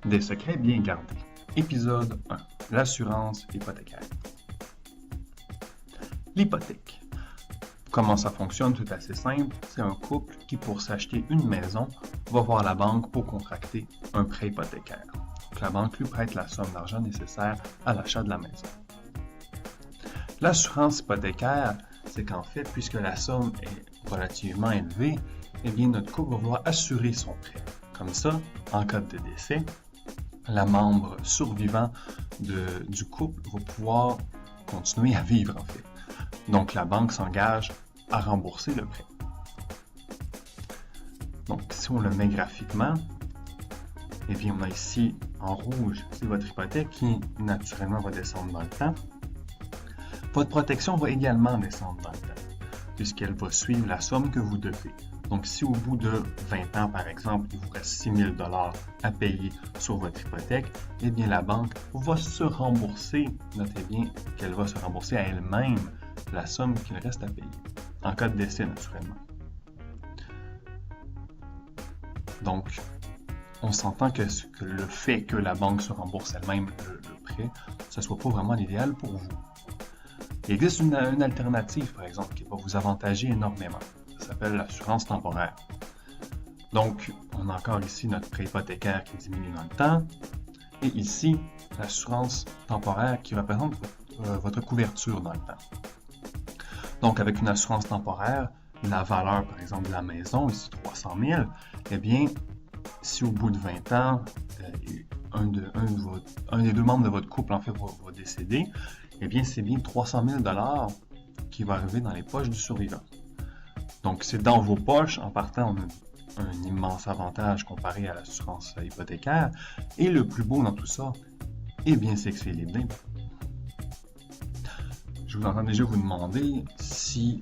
Des secrets bien gardés. Épisode 1. L'assurance hypothécaire. L'hypothèque. Comment ça fonctionne? Tout assez simple. C'est un couple qui, pour s'acheter une maison, va voir la banque pour contracter un prêt hypothécaire. Donc, la banque lui prête la somme d'argent nécessaire à l'achat de la maison. L'assurance hypothécaire, c'est qu'en fait, puisque la somme est relativement élevée, eh bien, notre couple va vouloir assurer son prêt. Comme ça, en cas de décès, la membre survivant du couple va pouvoir continuer à vivre, en fait. Donc, la banque s'engage à rembourser le prêt. Donc, si on le met graphiquement, eh bien, on a ici, en rouge, c'est votre hypothèque qui, naturellement, va descendre dans le temps. Votre protection va également descendre dans le temps, puisqu'elle va suivre la somme que vous devez. Donc, si au bout de 20 ans, par exemple, il vous reste 6 000 $ à payer sur votre hypothèque, eh bien, la banque va se rembourser, notez bien qu'elle va se rembourser à elle-même la somme qu'il reste à payer, en cas de décès, naturellement. Donc, on s'entend que le fait que la banque se rembourse elle-même le prêt, ce ne soit pas vraiment l'idéal pour vous. Il existe une alternative, par exemple, qui va vous avantager énormément. Ça s'appelle l'assurance temporaire. Donc, on a encore ici notre prêt hypothécaire qui diminue dans le temps. Et ici, l'assurance temporaire qui représente votre couverture dans le temps. Donc, avec une assurance temporaire, la valeur, par exemple, de la maison, ici 300 000, eh bien, si au bout de 20 ans, un des deux membres de votre couple, en fait, va décéder, eh bien, c'est bien 300 000 $ qui va arriver dans les poches du survivant. Donc, c'est dans vos poches. En partant, on a un immense avantage comparé à l'assurance hypothécaire. Et le plus beau dans tout ça, eh bien, c'est que c'est libre d'impôt. Je vous entends déjà vous demander si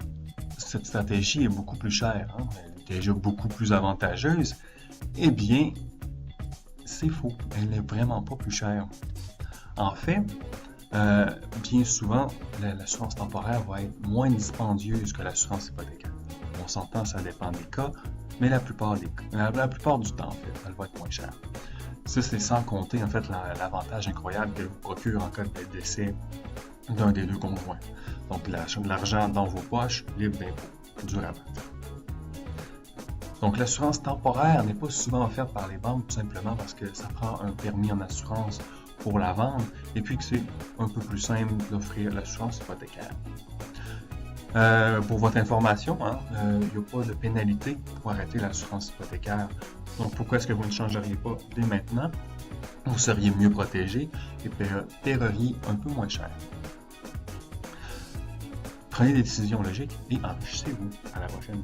cette stratégie est beaucoup plus chère. Elle est déjà beaucoup plus avantageuse. Eh bien, c'est faux. Elle n'est vraiment pas plus chère. En fait, bien souvent, l'assurance temporaire va être moins dispendieuse que l'assurance hypothécaire. On s'entend, ça dépend des cas, mais la plupart du temps, en fait, elle va être moins chère. Ça, c'est sans compter, en fait, l'avantage incroyable qu'elle vous procure en cas de décès d'un des deux conjoints. Donc, l'argent dans vos poches, libre d'impôt, durable. Donc, l'assurance temporaire n'est pas souvent offerte par les banques, tout simplement parce que ça prend un permis en assurance pour la vendre, et puis que c'est un peu plus simple d'offrir l'assurance hypothécaire. Pour votre information, il n'y a pas de pénalité pour arrêter l'assurance hypothécaire. Donc, pourquoi est-ce que vous ne changeriez pas dès maintenant? Vous seriez mieux protégé et paieriez un peu moins cher. Prenez des décisions logiques et enrichissez-vous. À la prochaine.